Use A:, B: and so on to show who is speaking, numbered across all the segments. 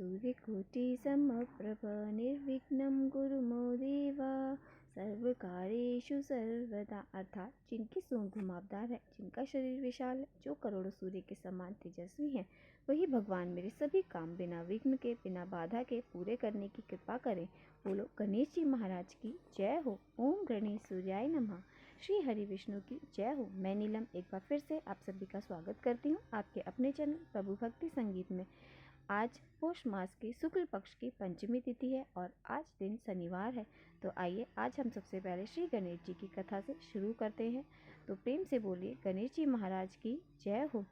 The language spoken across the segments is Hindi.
A: सूर्यकोटि समप्रभ निर्विघ्नं कुरु मो देव सर्वकार्येषु सर्वदा। अर्थात जिनकी सूंड घुमावदार है, जिनका शरीर विशाल है, जो करोड़ों सूर्य के समान तेजस्वी हैं, वही भगवान मेरे सभी काम बिना विघ्न के, बिना बाधा के पूरे करने की कृपा करें। बोलो गणेश जी महाराज की जय हो। ओम गणेश सूर्याय नमः। श्री हरि विष्णु की जय हो। मैं नीलम एक बार फिर से आप सभी का स्वागत करती हूँ आपके अपने चैनल प्रभु भक्ति संगीत में। आज पौष मास की शुक्ल पक्ष की पंचमी तिथि है और आज दिन शनिवार है। तो आइए आज हम सबसे पहले श्री गणेश जी की कथा से शुरू करते हैं। तो प्रेम से बोलिए गणेश जी महाराज की जय हो।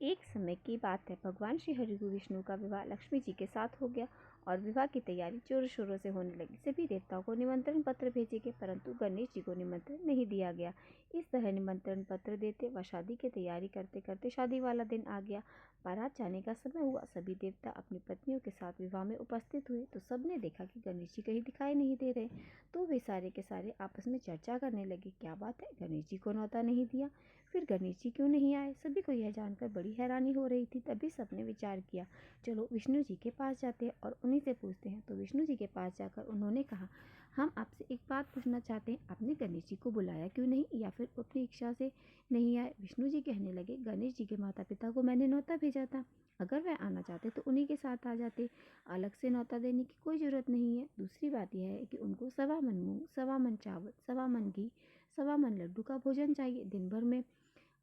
A: एक समय की बात है, भगवान श्री हरि विष्णु का विवाह लक्ष्मी जी के साथ हो गया और विवाह की तैयारी जोरों शोरों से होने लगी। सभी देवताओं को निमंत्रण पत्र भेजे गए, परंतु गणेश जी को निमंत्रण नहीं दिया गया। इस तरह निमंत्रण पत्र देते व शादी की तैयारी करते करते शादी वाला दिन आ गया। बारात जाने का समय हुआ। सभी देवता अपनी पत्नियों के साथ विवाह में उपस्थित हुए तो सबने देखा कि गणेश जी कहीं दिखाई नहीं दे रहे। तो वे सारे के सारे आपस में चर्चा करने लगे, क्या बात है, गणेश जी को न्योता नहीं दिया, फिर गणेश जी क्यों नहीं आए। सभी को यह जानकर बड़ी हैरानी हो रही थी। तभी सबने विचार किया, चलो विष्णु जी के पास जाते हैं और उन्हीं से पूछते हैं। तो विष्णु जी के पास जाकर उन्होंने कहा, हम आपसे एक बात पूछना चाहते हैं, आपने गणेश जी को बुलाया क्यों नहीं, या फिर अपनी इच्छा से नहीं आए। विष्णु जी कहने लगे, गणेश जी के माता पिता को मैंने न्योता भेजा था, अगर वह आना चाहते तो उन्हीं के साथ आ जाते, अलग से न्योता देने की कोई ज़रूरत नहीं है। दूसरी बात यह है कि उनको 1.25 मन मूंग, 1.25 मन चावल, 1.25 मन घी, 1.25 मन लड्डू का भोजन चाहिए दिन भर में,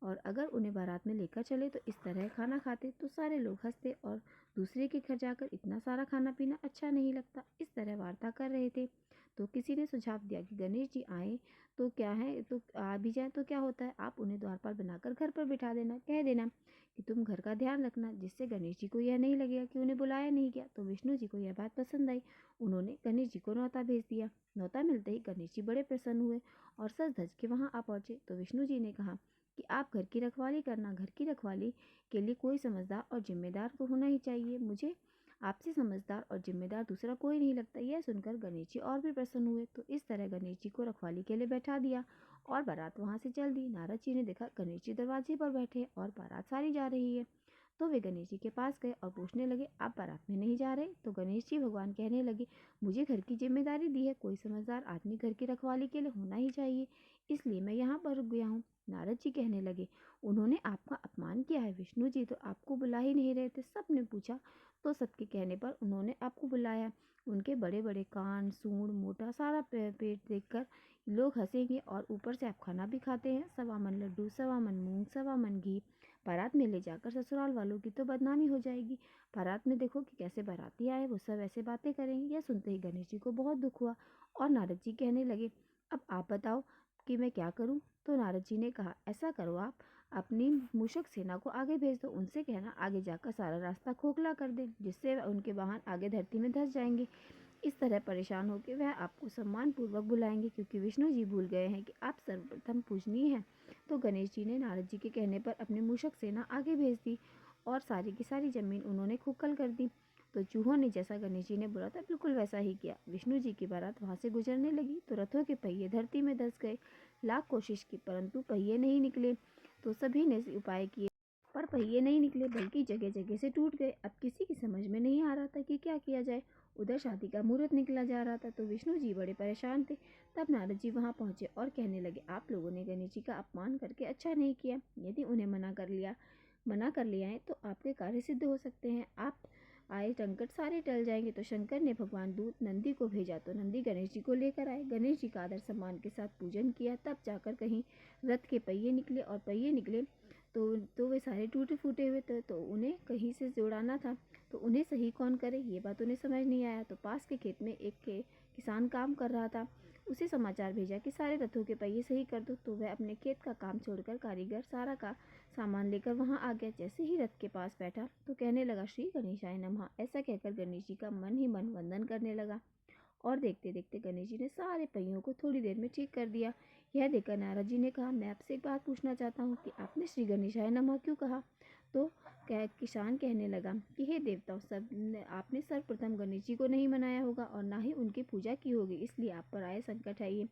A: और अगर उन्हें बारात में लेकर चले तो इस तरह खाना खाते तो सारे लोग हंसते और दूसरे के घर जाकर इतना सारा खाना पीना अच्छा नहीं लगता। इस तरह वार्ता कर रहे थे तो किसी ने सुझाव दिया कि गणेश जी आए तो क्या है, तो आ भी जाए तो क्या होता है, आप उन्हें द्वारपाल बनाकर घर पर बिठा देना, कह देना कि तुम घर का ध्यान रखना, जिससे गणेश जी को यह नहीं लगेगा कि उन्हें बुलाया नहीं गया। तो विष्णु जी को यह बात पसंद आई। उन्होंने गणेश जी को न्योता भेज दिया। न्योता मिलते ही गणेश जी बड़े प्रसन्न हुए और सज धज के वहाँ आ पहुँचे। तो विष्णु जी ने कहा कि आप घर की रखवाली करना, घर की रखवाली के लिए कोई समझदार और जिम्मेदार तो होना ही चाहिए, मुझे आपसे समझदार और जिम्मेदार दूसरा कोई नहीं लगता। यह सुनकर गणेश जी और भी प्रसन्न हुए। तो इस तरह गणेश जी को रखवाली के लिए बैठा दिया और बारात वहां से चल दी। नारद जी ने देखा गणेश जी दरवाजे पर बैठे और बारात सारी जा रही है, तो वे गणेश जी के पास गए और पूछने लगे, आप बारात में नहीं जा रहे। तो गणेश जी भगवान कहने लगे, मुझे घर की जिम्मेदारी दी है, कोई समझदार आदमी घर की रखवाली के लिए होना ही चाहिए, इसलिए मैं यहाँ पर रुक गया हूँ। नारद जी कहने लगे, उन्होंने आपका अपमान किया है, विष्णु जी तो आपको बुला ही नहीं रहे थे। सबने पूछा तो सबके कहने पर उन्होंने आपको बुलाया। उनके बड़े बड़े कान, सूंड, मोटा सारा पेट देखकर लोग हंसेंगे और ऊपर से आप खाना भी खाते हैं, 1.25 मन लड्डू, 1.25 मन मूंग, 1.25 मन घी। बारात में ले जाकर ससुराल वालों की तो बदनामी हो जाएगी। बारात में देखो कि कैसे बाराती आए, वो सब ऐसे बातें करेंगे। यह सुनते ही गणेश जी को बहुत दुख हुआ और नारद जी कहने लगे, अब आप बताओ कि मैं क्या करूं। तो नारद जी ने कहा, ऐसा करो, आप अपनी मूषक सेना को आगे भेज दो, उनसे कहना आगे जाकर सारा रास्ता खोखला कर दे, जिससे उनके वाहन आगे धरती में धंस जाएंगे। इस तरह परेशान होकर वह आपको सम्मान पूर्वक बुलाएंगे, क्योंकि विष्णु जी भूल गए हैं कि आप सर्वप्रथम पूजनीय हैं। तो गणेश जी ने नारद जी के कहने पर अपनी मूषक सेना आगे भेज दी और सारी की सारी जमीन उन्होंने खोखल कर दी। तो चूहों ने जैसा गणेश जी ने बोला था बिल्कुल वैसा ही किया। विष्णु जी की बारात वहां से गुजरने लगी तो रथों के पहिए धरती में धंस गए। लाख कोशिश की परंतु पहिए नहीं निकले। तो सभी ने उपाय किए पर पहिए नहीं निकले, बल्कि जगह जगह से टूट गए। अब किसी की समझ में नहीं आ रहा था कि क्या किया जाए। उधर शादी का मुहूर्त निकला जा रहा था तो विष्णु जी बड़े परेशान थे। तब नारद जी वहां पहुंचे और कहने लगे, आप लोगों ने गणेश जी का अपमान करके अच्छा नहीं किया। यदि उन्हें मना कर लिया है तो आपके कार्य सिद्ध हो सकते हैं, आप आए संकट सारे टल जाएंगे। तो शंकर ने भगवान दूत नंदी को भेजा तो नंदी गणेश जी को लेकर आए। गणेश जी का आदर सम्मान के साथ पूजन किया, तब जाकर कहीं रथ के पहिए निकले और पहिए निकले तो वे सारे टूटे फूटे हुए थे। तो उन्हें कहीं से जोड़ाना था, तो उन्हें सही कौन करे, ये बात उन्हें समझ नहीं आया। तो पास के खेत में एक किसान काम कर रहा था, उसे समाचार भेजा कि सारे रथों के पहिए सही कर दो। तो वह अपने खेत का काम छोड़कर कारीगर सारा का सामान लेकर वहां आ गया। जैसे ही रथ के पास बैठा तो कहने लगा, श्री गणेशाय नमः। ऐसा कहकर गणेश जी का मन ही मन वंदन करने लगा और देखते देखते गणेश जी ने सारे पहियों को थोड़ी देर में ठीक कर दिया। यह देखकर नारद जी ने कहा, मैं आपसे एक बात पूछना चाहता हूँ कि आपने श्री गणेशाय नमः क्यों कहा। तो किसान कहने लगा कि हे देवताओं, आपने सर्वप्रथम गणेश जी को नहीं मनाया होगा और ना ही उनकी पूजा की होगी, इसलिए आप पर आए संकट है ये।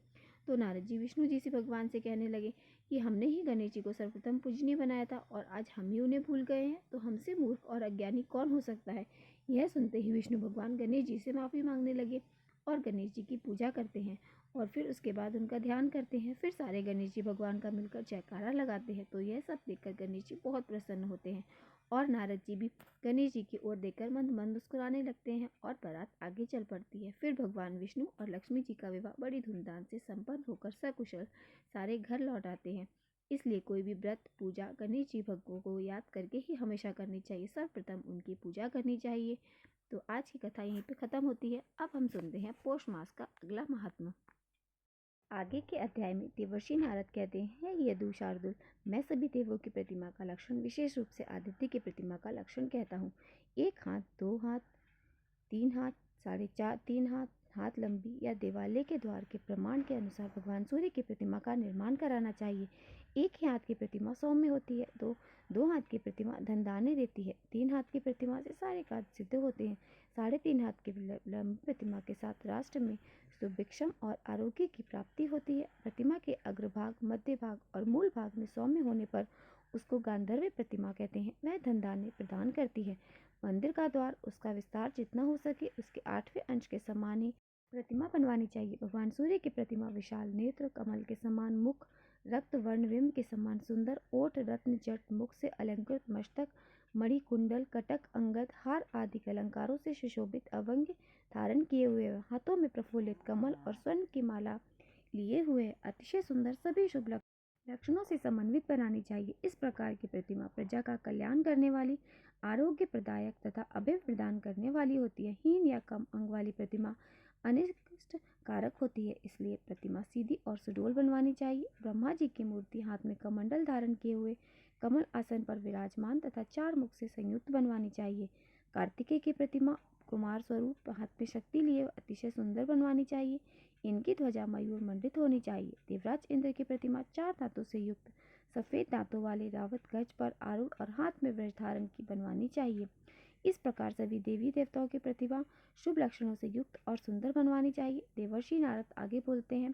A: तो नारद जी विष्णु जी से भगवान से कहने लगे कि हमने ही गणेश जी को सर्वप्रथम पूजनीय बनाया था और आज हम ही उन्हें भूल गए हैं, तो हमसे मूर्ख और अज्ञानी कौन हो सकता है। यह सुनते ही विष्णु भगवान गणेश जी से माफ़ी मांगने लगे और गणेश जी की पूजा करते हैं और फिर उसके बाद उनका ध्यान करते हैं। फिर सारे गणेश जी भगवान का मिलकर जयकारा लगाते हैं। तो यह सब देखकर गणेश जी बहुत प्रसन्न होते हैं और नारद जी भी गणेश जी की ओर देखकर मंद मंद मुस्कुराने लगते हैं और बारात आगे चल पड़ती है। फिर भगवान विष्णु और लक्ष्मी जी का विवाह बड़ी धूमधाम से संपन्न होकर सकुशल सारे घर लौट आते हैं। इसलिए कोई भी व्रत पूजा गणेश जी भगवान को याद करके ही हमेशा करनी चाहिए। सर्वप्रथम उनकी पूजा करनी चाहिए। तो आज की कथा यहीं पे ख़त्म होती है। अब हम सुनते हैं पौष मास का अगला महात्मा। आगे के अध्याय में देवर्षि नारद कहते हैं, यदु शार्दुल, मैं सभी देवों की प्रतिमा का लक्षण, विशेष रूप से आदित्य की प्रतिमा का लक्षण कहता हूँ। 1 हाथ, 2 हाथ, 3 हाथ, 4.5 3 हाथ, हाथ लंबी या देवालय के द्वार के प्रमाण के अनुसार भगवान सूर्य की प्रतिमा का निर्माण कराना चाहिए। 1 ही हाथ की प्रतिमा सौम्य होती है। 2 हाथ की प्रतिमा धनदाने देती है। 3 हाथ की प्रतिमा से सारे कार्य सिद्ध होते हैं। 3.5 हाथ की लंबी प्रतिमा के साथ राष्ट्र में सुभिक्षम और आरोग्य की प्राप्ति होती है। प्रतिमा के अग्रभाग, मध्य भाग और मूल भाग में सौम्य होने पर उसको गांधर्व प्रतिमा कहते हैं। वह धनदाने प्रदान करती है। मंदिर का द्वार, उसका विस्तार जितना हो सके उसके 8वें अंश के समान ही प्रतिमा बनवानी चाहिए। भगवान सूर्य की प्रतिमा विशाल नेत्र, कमल के समान मुख, रक्त वर्ण विम के समान सुंदर ओठ, रत्न जट मुख से अलंकृत मस्तक, मणि कुंडल, कटक, अंगद, हार आदि अलंकारों से सुशोभित अवंग धारण किए हुए, हाथों में प्रफुल्लित कमल और स्वर्ण की माला लिए हुए अतिशय सुंदर, सभी शुभ लक्षणों से समन्वित बनानी चाहिए। इस प्रकार की प्रतिमा प्रजा का कल्याण करने वाली, आरोग्य प्रदायक तथा अभय प्रदान करने वाली होती है। हीन या कम अंग वाली प्रतिमा अनिष्ट कारक होती है। इसलिए प्रतिमा सीधी और सुडौल बनवानी चाहिए। ब्रह्मा जी की मूर्ति हाथ में कमंडल धारण किए हुए कमल आसन पर विराजमान तथा 4 मुख से संयुक्त बनवानी चाहिए। कार्तिकेय की प्रतिमा कुमार स्वरूप हाथ में शक्ति लिए अतिशय सुंदर बनवानी चाहिए। इनकी ध्वजा मयूर मंडित होनी चाहिए। देवराज इंद्र की प्रतिमा 4 दांतों से युक्त सफेद दांतों वाले रावत गज पर आरूढ़ और हाथ में वज्र धारण की बनवानी चाहिए। इस प्रकार सभी देवी देवताओं की प्रतिभा शुभ लक्षणों से युक्त और सुंदर बनवानी चाहिए। देवर्षि नारद आगे बोलते हैं,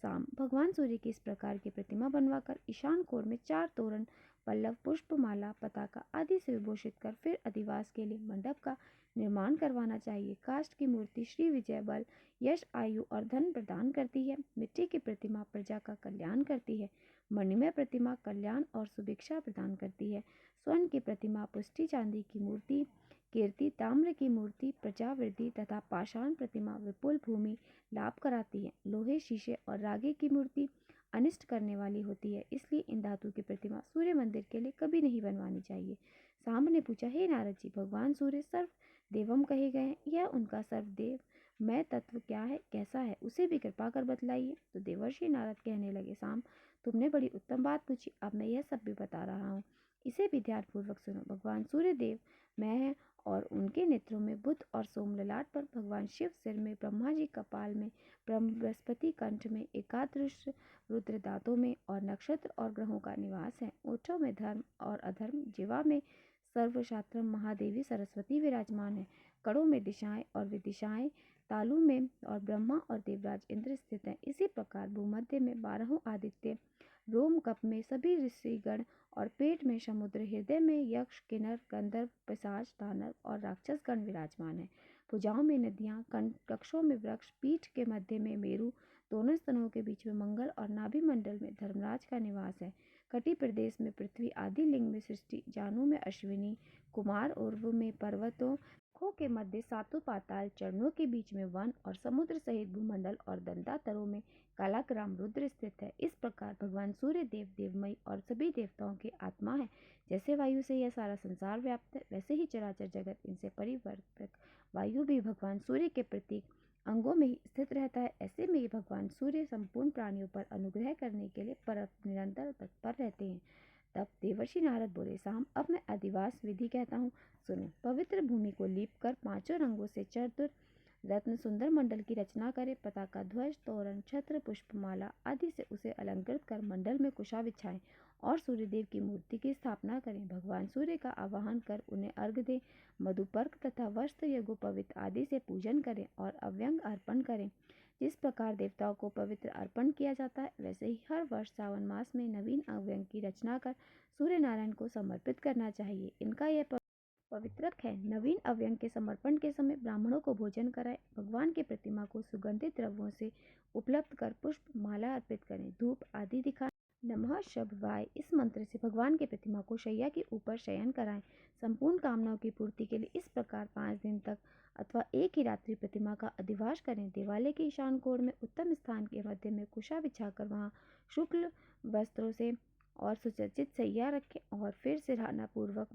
A: शाम भगवान सूर्य की इस प्रकार की प्रतिमा बनवाकर ईशान कोण में 4 तोरण, पल्लव, पुष्पमाला, पताका आदि से विभूषित कर फिर अधिवास के लिए मंडप का निर्माण करवाना चाहिए। काष्ठ की मूर्ति श्री विजय, बल, यश, आयु और धन प्रदान करती है। मिट्टी की प्रतिमा प्रजा का कल्याण करती है। मणिमय प्रतिमा कल्याण और सुभिक्षा प्रदान करती है। स्वर्ण की प्रतिमा पुष्टि, चांदी की मूर्ति कीर्ति, ताम्र की मूर्ति प्रजा वृद्धि तथा पाषाण प्रतिमा विपुल भूमि लाभ कराती है। लोहे, शीशे और रागे की मूर्ति अनिष्ट करने वाली होती है। इसलिए इन धातु की प्रतिमा सूर्य मंदिर के लिए कभी नहीं बनवानी चाहिए। सांब ने पूछा, हे नारद जी, भगवान सूर्य सर्व देवम कहे गए हैं, यह उनका सर्वदेव मैं तत्व क्या है, कैसा है, उसे भी कृपा कर बतलाइए। तो देवर्षि नारद कहने लगे, सांब तुमने बड़ी उत्तम बात पूछी, अब मैं यह सब भी बता रहा हूँ, इसे भी ध्यानपूर्वक सुनो। भगवान सूर्य देव मैं है और उनके नेत्रों में बुध और सोम, ललाट पर भगवान शिव, सिर में ब्रह्मा जी, कपाल में बृहस्पति, कंठ में एकादश रुद्र, दांतों में और नक्षत्र और ग्रहों का निवास है। ओठों में धर्म और अधर्म, जीवा में सर्वशास्त्र महादेवी सरस्वती विराजमान है। कड़ों में दिशाएं और विदिशाएं, तालु में और ब्रह्मा और देवराज इंद्र स्थित हैं। इसी प्रकार भूमध्य में 12 आदित्य, रोम कप में सभी ऋषिगण और पेट में समुद्र, हृदय में यक्ष, किन्नर, गंधर्व, पिशाच, दानव और राक्षसगण विराजमान है। भुजाओं में नदियां, कक्षों में वृक्ष, पीठ के मध्य में मेरु, दोनों स्तनों के बीच में मंगल और नाभि मंडल में धर्मराज का निवास है। कटी प्रदेश में पृथ्वी, आदि लिंग में सृष्टि, जानू में अश्विनी कुमार, उर्व में पर्वतों, खो के मध्य सातों पाताल, चरणों के बीच में वन और समुद्र सहित भूमंडल और दंतातरों में कालाग्राम रुद्र स्थित है। इस प्रकार भगवान सूर्य देव देवमयी और सभी देवताओं के आत्मा है। जैसे वायु से यह सारा संसार व्याप्त है, वैसे ही चराचर जगत इनसे परिवर्तक वायु भी भगवान सूर्य के प्रतीक अंगों में ही स्थित रहता है। ऐसे में भगवान सूर्य संपूर्ण प्राणियों पर अनुग्रह करने के लिए निरंतर तत्पर रहते हैं। तब देवर्षि नारद बोले, साम अब मैं अधिवास विधि कहता हूँ, सुनो। पवित्र भूमि को लीप कर 5 रंगों से चतुर रत्न सुंदर मंडल की रचना करे। पताका, ध्वज, तोरण, छत्र, पुष्पमाला आदि से उसे अलंकृत कर मंडल में कुशा बिछाएं और सूर्यदेव की मूर्ति की स्थापना करें। भगवान सूर्य का आवाहन कर उन्हें अर्घ दें। मधुपर्क तथा वस्त्र, यज्ञोपवीत आदि से पूजन करें और अव्यंग अर्पण करें। जिस प्रकार देवताओं को पवित्र अर्पण किया जाता है, वैसे ही हर वर्ष सावन मास में नवीन अव्यंग की रचना कर सूर्य नारायण को समर्पित करना चाहिए। इनका यह पवित्रक है। नवीन अव्यंग के समर्पण के समय ब्राह्मणों को भोजन कराएं। भगवान की प्रतिमा को सुगंधित द्रव्यों से उपलब्ध कर पुष्प माला अर्पित करें, धूप आदि दिखाएं। नमः शब्वाय इस मंत्र से भगवान की प्रतिमा को शैया के ऊपर शयन कराएं। संपूर्ण कामनाओं की पूर्ति के लिए इस प्रकार 5 दिन तक अथवा एक ही रात्रि प्रतिमा का अधिवास करें। देवालय के ईशान कोण में उत्तम स्थान के मध्य में कुशा बिछाकर वहां शुक्ल वस्त्रों से और सुसज्जित सैया रखें और फिर सिरहाना पूर्वक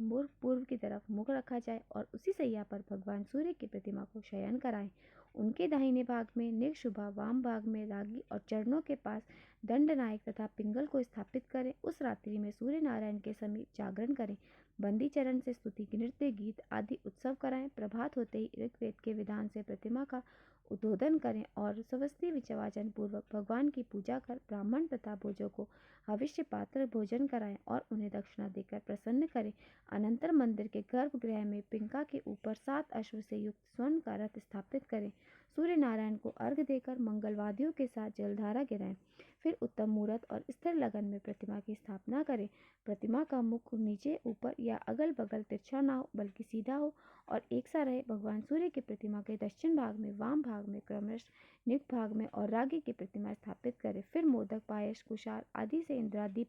A: पूर्व की तरफ मुख रखा जाए और उसी सैया पर भगवान सूर्य की प्रतिमा को शयन कराएं। उनके दाहिने भाग में निगशुभा, वाम भाग में रागी और चरणों के पास दंडनायक तथा पिंगल को स्थापित करें। उस रात्रि में सूर्य नारायण के समीप जागरण करें। बंदी चरण से स्तुति, नृत्य, गीत आदि उत्सव कराएं। प्रभात होते ही ऋग्वेद के विधान से प्रतिमा का उद्बोधन करें और स्वस्ति विचवाचन पूर्वक भगवान की पूजा कर ब्राह्मण तथा भोजों को भविष्य पात्र भोजन कराएं और उन्हें दक्षिणा देकर प्रसन्न करें। अनंतर मंदिर के गर्भगृह में पिंका के ऊपर 7 अश्व से युक्त स्वर्ण का रथ स्थापित करें। सूर्य नारायण को अर्घ देकर मंगलवादियों के साथ जलधारा गिराएं। फिर उत्तम मुहूर्त और स्थिर लगन में प्रतिमा की स्थापना करें। प्रतिमा का मुख नीचे, ऊपर या अगल बगल तिरछा न हो बल्कि सीधा हो और एक सा रहे। भगवान सूर्य की प्रतिमा के दक्षिण भाग में, वाम भाग में क्रमश, निक भाग में और रागी की प्रतिमा स्थापित करें। फिर मोदक, पायस, कुशाल आदि से इंद्रादीप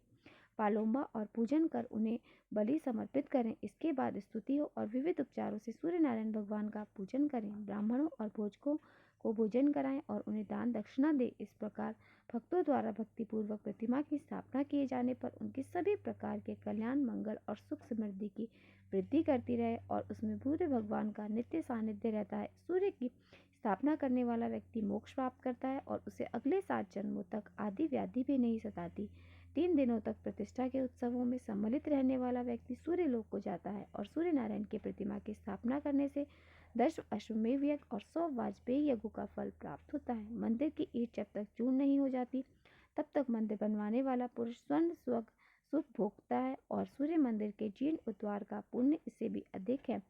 A: पालोम्बा और पूजन कर उन्हें बलि समर्पित करें। इसके बाद स्तुति हो और विविध उपचारों से सूर्य नारायण भगवान का पूजन करें। ब्राह्मणों और भोजकों को भोजन कराएं और उन्हें दान दक्षिणा दें। इस प्रकार भक्तों द्वारा भक्तिपूर्वक प्रतिमा की स्थापना किए जाने पर उनकी सभी प्रकार के कल्याण, मंगल और सुख समृद्धि की वृद्धि करती रहे और उसमें पूरे भगवान का नित्य सानिध्य रहता है। सूर्य की स्थापना करने वाला व्यक्ति मोक्ष प्राप्त करता है और उसे अगले 7 जन्मों तक आदि व्याधि भी नहीं सताती। 3 दिनों तक प्रतिष्ठा के उत्सवों में सम्मिलित रहने वाला व्यक्ति सूर्य लोक को जाता है और सूर्य नारायण की प्रतिमा की स्थापना करने से 10 अश्वमेध यज्ञ और 100 वाजपेयी यज्ञों का फल प्राप्त होता है। मंदिर की ईंट जब तक चूर्ण नहीं हो जाती तब तक मंदिर बनवाने वाला पुरुष स्वर्ण स्वग सुख भोगता है और सूर्य मंदिर के जीर्ण उद्वार का पुण्य इससे भी अधिक है।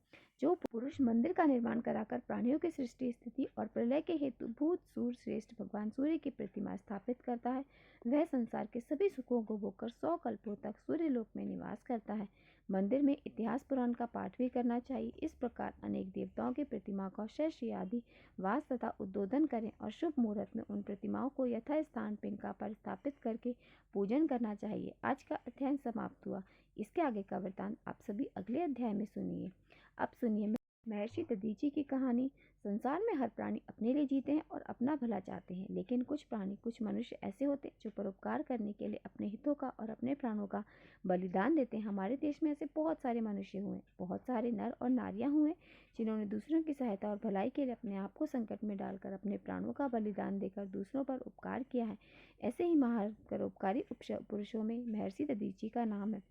A: जो पुरुष मंदिर का निर्माण कराकर प्राणियों की सृष्टि, स्थिति और प्रलय के हेतु भूत सूर्य श्रेष्ठ भगवान सूर्य की प्रतिमा स्थापित करता है, वह संसार के सभी सुखों को भोगकर 100 कल्पों तक सूर्य लोक में निवास करता है। मंदिर में इतिहास पुराण का पाठ भी करना चाहिए। इस प्रकार अनेक देवताओं की प्रतिमा का शस्य आदि वास तथा उद्बोधन करें और शुभ मुहूर्त में उन प्रतिमाओं को यथास्थान पिंका पर स्थापित करके पूजन करना चाहिए। आज का अध्ययन समाप्त हुआ। इसके आगे का वृतांत आप सभी अगले अध्याय में सुनिए। अब सुनिए महर्षि दधीचि की कहानी। संसार में हर प्राणी अपने लिए जीते हैं और अपना भला चाहते हैं, लेकिन कुछ प्राणी, कुछ मनुष्य ऐसे होते हैं जो परोपकार करने के लिए अपने हितों का और अपने प्राणों का बलिदान देते हैं। हमारे देश में ऐसे बहुत सारे मनुष्य हुए, बहुत सारे नर और नारियां हुए जिन्होंने दूसरों की सहायता और भलाई के लिए अपने आप को संकट में डालकर अपने प्राणों का बलिदान देकर दूसरों पर उपकार किया है। ऐसे ही महान परोपकारी पुरुषों में महर्षि दधीचि का नाम है।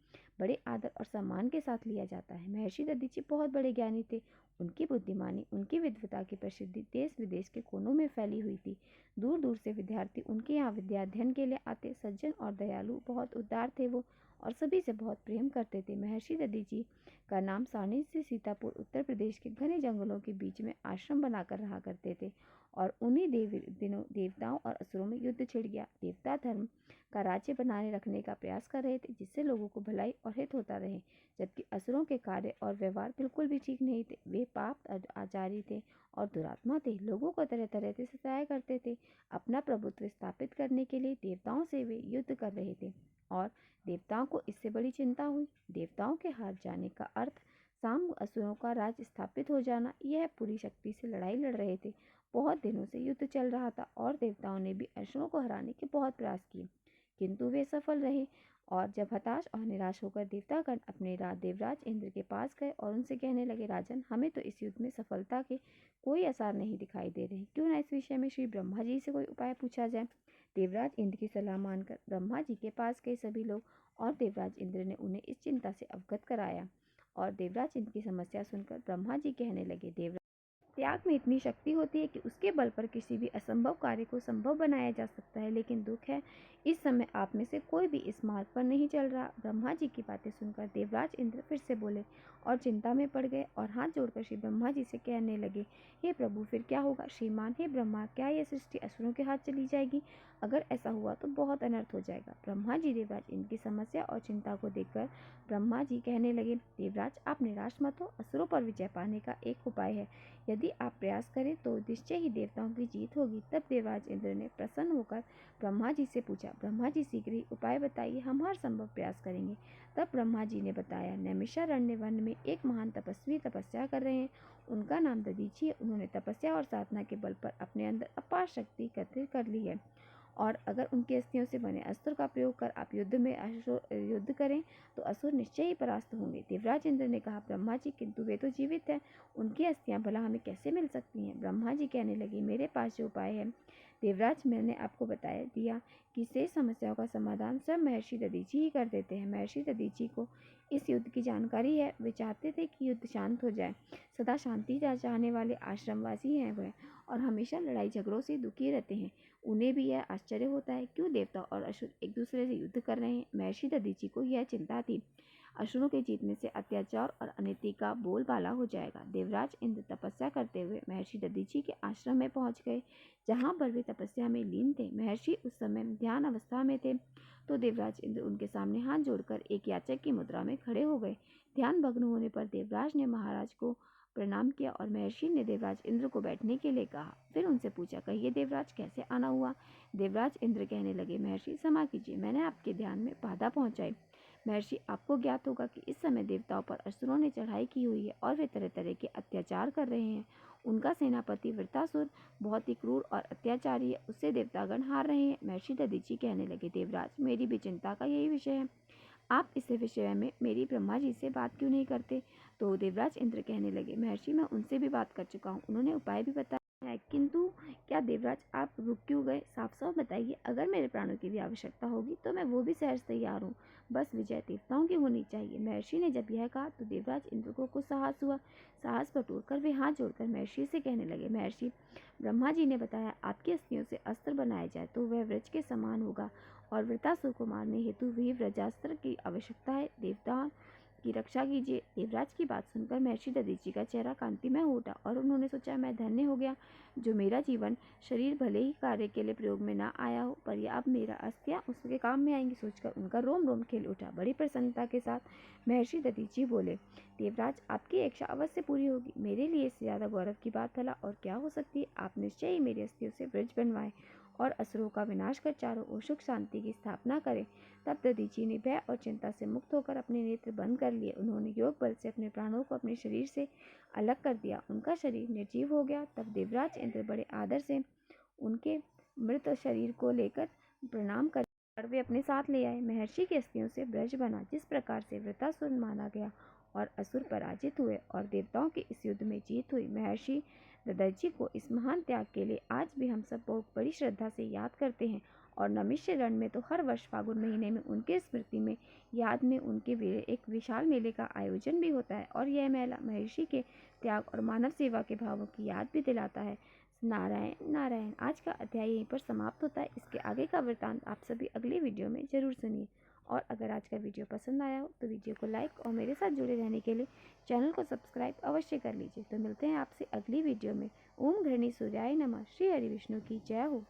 A: बड़े आदर और सम्मान के साथ लिया जाता है। महर्षि दधीचि बहुत बड़े ज्ञानी थे। उनकी बुद्धिमानी, उनकी विद्वता की प्रसिद्धि देश विदेश के कोनों में फैली हुई थी। दूर दूर से विद्यार्थी उनके यहाँ विद्या अध्ययन के लिए आते। सज्जन और दयालु, बहुत उदार थे वो और सभी से बहुत प्रेम करते थे। महर्षि दधीचि का नाम सारणी से सीतापुर उत्तर प्रदेश के घने जंगलों के बीच में आश्रम बनाकर रहा करते थे और उन्हीं दिनों देवताओं और असुरों में युद्ध छिड़ गया। देवता धर्म का राज्य बनाने रखने का प्रयास कर रहे थे जिससे लोगों को भलाई और हित होता रहे, जबकि असुरों के कार्य और व्यवहार बिल्कुल भी ठीक नहीं थे। वे पाप आचारी थे और दुरात्मा थे। लोगों को तरह तरह से सताया करते थे। अपना प्रभुत्व स्थापित करने के लिए देवताओं से वे युद्ध कर रहे थे और देवताओं को इससे बड़ी चिंता हुई। देवताओं के हार जाने का अर्थ साम असुरों का राज स्थापित हो जाना। यह पूरी शक्ति से लड़ाई लड़ रहे थे। बहुत दिनों से युद्ध चल रहा था और देवताओं ने भी असुरों को हराने के बहुत प्रयास किए, किंतु वे सफल रहे। और जब हताश और निराश होकर देवतागण अपने देवराज इंद्र के पास गए और उनसे कहने लगे, राजन, हमें तो इस युद्ध में सफलता के कोई आसार नहीं दिखाई दे रहे, क्यों ना इस विषय में श्री ब्रह्मा जी से कोई उपाय पूछा जाए। देवराज इंद्र की सलाह मानकर ब्रह्मा जी के पास गए सभी लोग और देवराज इंद्र ने उन्हें इस चिंता से अवगत कराया और देवराज इंद्र की समस्या सुनकर ब्रह्मा जी कहने लगे, त्याग में इतनी शक्ति होती है कि उसके बल पर किसी भी असंभव कार्य को संभव बनाया जा सकता है। लेकिन दुख है, इस समय आप में से कोई भी इस मार्ग पर नहीं चल रहा। ब्रह्मा जी की बातें सुनकर देवराज इंद्र फिर से बोले और चिंता में पड़ गए और हाथ जोड़कर श्री ब्रह्मा जी से कहने लगे, हे प्रभु, फिर क्या होगा? श्रीमान, हे ब्रह्मा, क्या यह सृष्टि असुरों के हाथ चली जाएगी? अगर ऐसा हुआ तो बहुत अनर्थ हो जाएगा। ब्रह्मा जी देवराज इंद्र की समस्या और चिंता को देखकर ब्रह्मा जी कहने लगे, देवराज, आप निराश मत हो। असुरों पर विजय पाने का एक उपाय है। यदि आप प्रयास करें तो निश्चय ही देवताओं की जीत होगी। तब देवराज इंद्र ने प्रसन्न होकर ब्रह्मा जी से पूछा, ब्रह्मा जी, शीघ्र ही उपाय बताइए, हम हर संभव प्रयास करेंगे। तब ब्रह्मा जी ने बताया, नैमिषारण्य वन में एक महान तपस्वी तपस्या कर रहे हैं। उनका नाम दधीची है। उन्होंने तपस्या और साधना के बल पर अपने अंदर अपार शक्ति एकत्रित कर ली है, और अगर उनकी अस्थियों से बने अस्त्र का प्रयोग कर आप युद्ध करें तो असुर निश्चय ही परास्त होंगे। देवराज इंद्र ने कहा, ब्रह्मा जी, किंतु वे तो जीवित हैं, उनकी अस्थियां भला हमें कैसे मिल सकती हैं? ब्रह्मा जी कहने लगे, मेरे पास जो उपाय है देवराज, मैंने आपको बताया दिया कि शेष समस्याओं का समाधान स्वयं महर्षि दधीची ही कर देते हैं। महर्षि दधीची को इस युद्ध की जानकारी है। वे चाहते थे कि युद्ध शांत हो जाए। सदा शांति चाहने वाले आश्रमवासी हैं वह, और हमेशा लड़ाई झगड़ों से दुखी रहते हैं। उन्हें भी यह आश्चर्य होता है क्यों देवता और असुर एक दूसरे से युद्ध कर रहे हैं। महर्षि दधीची को यह चिंता थी, असुरों के जीतने से अत्याचार और अनिति का बोलबाला हो जाएगा। देवराज इंद्र तपस्या करते हुए महर्षि दधीची के आश्रम में पहुंच गए, जहां पर वे तपस्या में लीन थे। महर्षि उस समय ध्यान अवस्था में थे, तो देवराज इंद्र उनके सामने हाथ जोड़कर एक याचक की मुद्रा में खड़े हो गए। ध्यान भग्न होने पर देवराज ने महाराज को प्रणाम किया और महर्षि ने देवराज इंद्र को बैठने के लिए कहा। फिर उनसे पूछा, कहिए देवराज, कैसे आना हुआ? देवराज इंद्र कहने लगे, महर्षि, क्षमा कीजिए, मैंने आपके ध्यान में बाधा पहुंचाई। महर्षि, आपको ज्ञात होगा कि इस समय देवताओं पर असुरों ने चढ़ाई की हुई है और वे तरह तरह के अत्याचार कर रहे हैं। उनका सेनापति वृत्रासुर बहुत ही क्रूर और अत्याचारी है, उससे देवतागण हार रहे हैं। महर्षि दधीची कहने लगे, देवराज, मेरी भी चिंता का यही विषय है। आप इस विषय में मेरी ब्रह्मा जी से बात क्यों नहीं करते? तो देवराज इंद्र कहने लगे, महर्षि, मैं उनसे भी बात कर चुका हूँ, उन्होंने उपाय भी बताया है। किंतु क्या देवराज, आप रुक क्यों गए? साफ साफ बताइए। अगर मेरे प्राणों की भी आवश्यकता होगी तो मैं वो भी सहर्ष तैयार हूँ, बस विजय देवताओं की होनी चाहिए। महर्षि ने जब यह कहा तो देवराज इंद्र को कुछ साहस हुआ। साहस बटोरकर वे हाथ जोड़कर महर्षि से कहने लगे, महर्षि, ब्रह्मा जी ने बताया आपकी अस्थियों से अस्त्र बनाया जाए तो वह वृक्ष के समान होगा, और वृतासुर को मारने हेतु भी वज्रास्त्र की आवश्यकता है। देवता की रक्षा कीजिए। देवराज की बात सुनकर महर्षि दधीची का चेहरा कांतिमय हो उठा और उन्होंने सोचा, मैं धन्य हो गया जो मेरा जीवन शरीर भले ही कार्य के लिए प्रयोग में ना आया हो, पर यह अब मेरा अस्थियां उसके काम में आएंगी सोचकर उनका रोम रोम खिल उठा। बड़ी प्रसन्नता के साथ महर्षि दधीची बोले, देवराज, आपकी इच्छा अवश्य पूरी होगी। मेरे लिए इससे ज्यादा गौरव की बात भला और क्या हो सकती है? आप निश्चय ही मेरी अस्थियों से ब्रज बनवाए और असुरों का विनाश कर चारों ओर सुख शांति की स्थापना करें। तब दधीची ने भय और चिंता से मुक्त होकर अपने नेत्र बंद कर लिए। उन्होंने योग बल से अपने प्राणों को अपने शरीर से अलग कर दिया। उनका शरीर निर्जीव हो गया। तब देवराज इंद्र बड़े आदर से उनके मृत शरीर को लेकर प्रणाम कर वे अपने साथ ले आए। महर्षि की अस्थियों से ब्रज बना। जिस प्रकार से वृतासुर माना गया और असुर पराजित हुए और देवताओं की इस युद्ध में जीत हुई, महर्षि दधीची को इस महान त्याग के लिए आज भी हम सब बहुत बड़ी श्रद्धा से याद करते हैं। और नैमिषारण्य में तो हर वर्ष फागुन महीने में उनके स्मृति में याद में उनके एक विशाल मेले का आयोजन भी होता है, और यह मेला महर्षि के त्याग और मानव सेवा के भावों की याद भी दिलाता है। नारायण नारायण। आज का अध्याय यहीं पर समाप्त होता है। इसके आगे का वृतांत आप सभी अगले वीडियो में जरूर सुनिए। और अगर आज का वीडियो पसंद आया हो तो वीडियो को लाइक और मेरे साथ जुड़े रहने के लिए चैनल को सब्सक्राइब अवश्य कर लीजिए। तो मिलते हैं आपसे अगली वीडियो में। ओम घृणी सूर्याय नमः। श्री हरि विष्णु की जय हो।